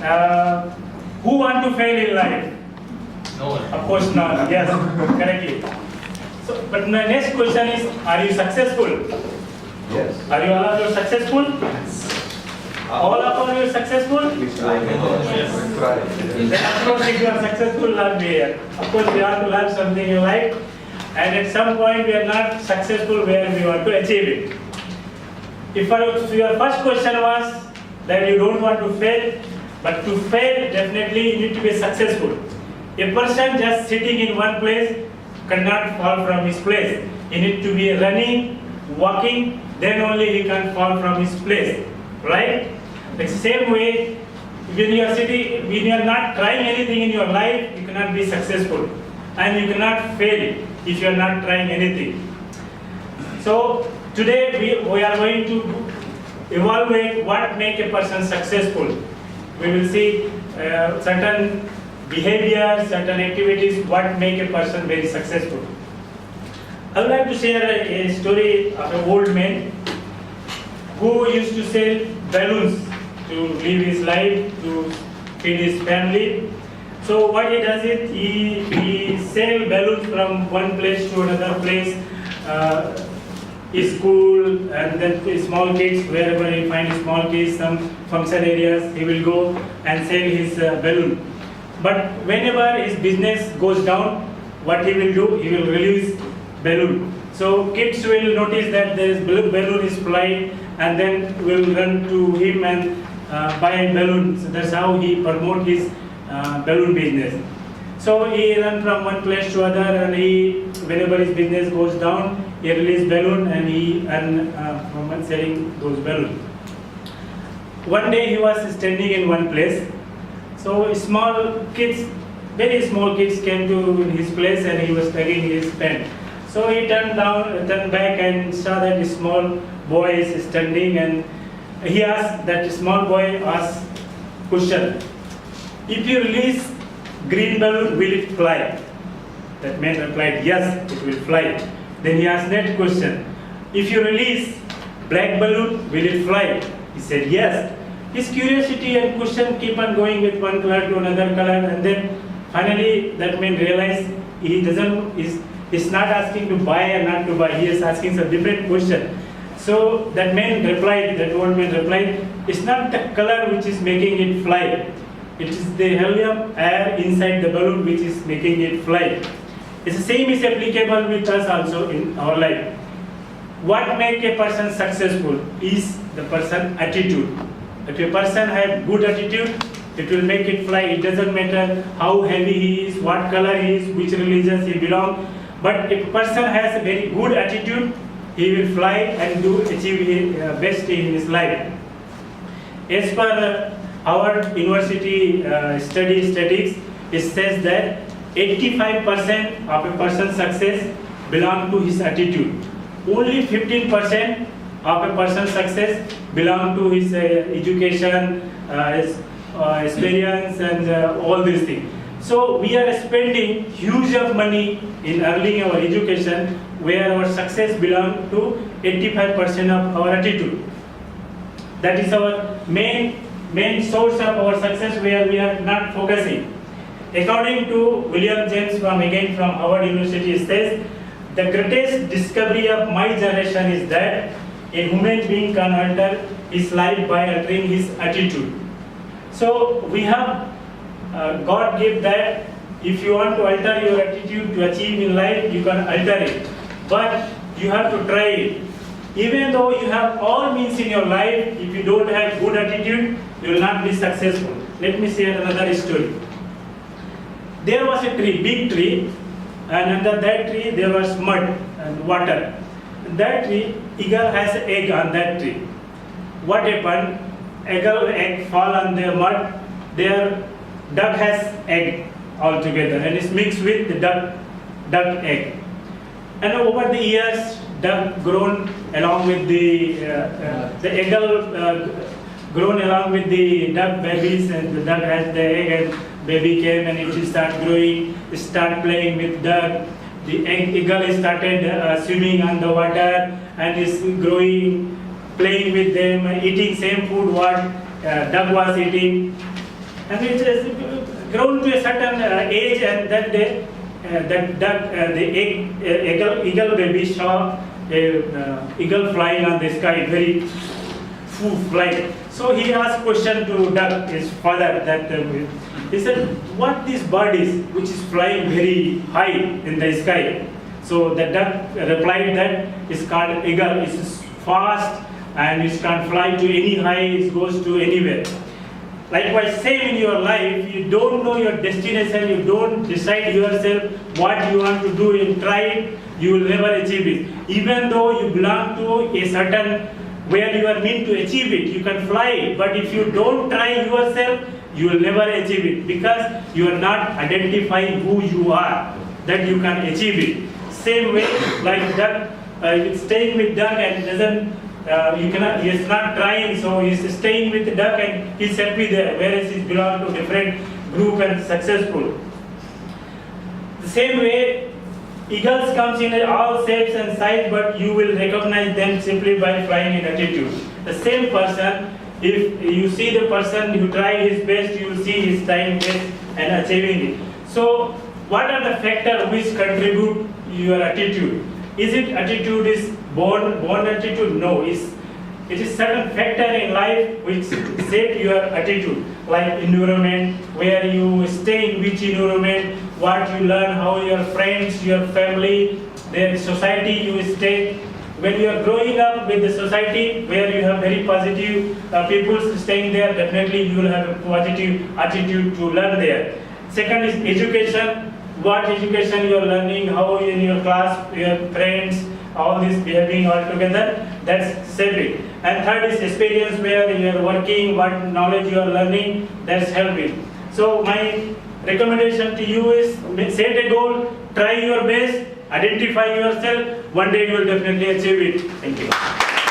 Uh, who want to fail in life? No one. Of course not. Yes, correctly. So, but my next question is, are you successful? Yes. Are you all of you successful? All of you successful? We try. Yes. We try. Then of course if you are successful, learn here. Of course we have to learn something in life, and at some point we are not successful where we want to achieve it. If your first question was that you don't want to fail, but to fail definitely you need to be successful. A person just sitting in one place cannot fall from his place. He needs to be running, walking, then only he can fall from his place. Right? The same way, when you are not trying anything in your life, you cannot be successful. And you cannot fail if you are not trying anything. So today we are going to evaluate what makes a person successful. We will see certain behaviors, certain activities, what make a person very successful. I would like to share a story of an old man who used to sell balloons to live his life, to feed his family. So what he does is, he sell balloons from one place to another place, school, and then small kids, wherever he finds small kids, some function areas, he will go and sell his balloon. But whenever his business goes down, what he will do, he will release balloon. So kids will notice that this balloon is flying, and then will run to him and buy a balloon. So that's how he promote his balloon business. So he run from one place to other, and whenever his business goes down, he release balloon and he earn from selling those balloons. One day he was standing in one place. So small kids, very small kids came to his place, and he was tugging his pant. So he turned back and saw that a small boy is standing, and he asked, that small boy asked question, if you release green balloon, will it fly? That man replied, yes, it will fly. Then he asked next question, if you release black balloon, will it fly? He said, yes. His curiosity and question keep on going with one color to another color, and then finally that man realized he's not asking to buy or not to buy, he is asking some different question. So that man replied, that old man replied, it's not the color which is making it fly, it is the helium air inside the balloon which is making it fly. It's the same is applicable with us also in our life. What makes a person successful is the person's attitude. If a person has good attitude, it will make it fly. It doesn't matter how heavy he is, what color he is, which religion he belongs. But if a person has a very good attitude, he will fly and achieve his best in his life. As per our university statistics, it says that 85% of a person's success belongs to his attitude. Only 15% of a person's success belongs to his education, his experience, and all these things. So we are spending huge of money in earning our education, where our success belongs to 85% of our attitude. That is our main source of our success, where we are not focusing. According to William James from Harvard University, it says, the greatest discovery of my generation is that a human being can alter his life by altering his attitude. So we have God gave that if you want to alter your attitude to achieve in life, you can alter it. But you have to try it. Even though you have all means in your life, if you don't have good attitude, you will not be successful. Let me share another story. There was a tree, big tree, and under that tree there was mud and water. That tree, eagle has an egg on that tree. What happened? Eagle egg fall on the mud. Their duck has egg altogether, and it's mixed with the duck egg. And over the years, duck grown along with the eagle grown along with the duck babies, and the duck has the egg, and baby came and it start growing, start playing with duck. The eagle started swimming on the water and is growing, playing with them, eating same food what duck was eating. and it has grown to a certain age, and that day, that duck, the eagle baby saw a eagle flying on the sky, very flying. So he asked question to duck, his father, that he said, what this bird is, which is flying very high in the sky? So the duck replied that it's called eagle. It's fast and it can fly to any height, it goes to anywhere. Likewise, same in your life, you don't know your destination, you don't decide yourself what you want to do and try it, you will never achieve it. Even though you belong to a certain where you are meant to achieve it, you can fly it, but if you don't try yourself, you will never achieve it, because you are not identifying who you are, that you can achieve it. Same way, like duck, staying with duck and doesn't, he's not trying, so he's staying with the duck and he's happy there, whereas he belongs to different group and successful. The same way, eagles comes in all shapes and sizes, but you will recognize them simply by flying in attitude. The same person, if you see the person who tried his best, you will see his trying best and achieving it. So, what are the factors which contribute your attitude? Is it attitude is born attitude? No, it is certain factor in life which shape your attitude, like environment, where you stay in which environment, what you learn, how your friends, your family, their society you stay. When you are growing up with the society where you have very positive people staying there, definitely you will have a positive attitude to learn there. Second is education. What education you are learning, how in your class, your friends, all this behaving all together, that's shaping. And third is experience, where you are working, what knowledge you are learning, that's helping. So my recommendation to you is set a goal, try your best, identify yourself, one day you will definitely achieve it. Thank you.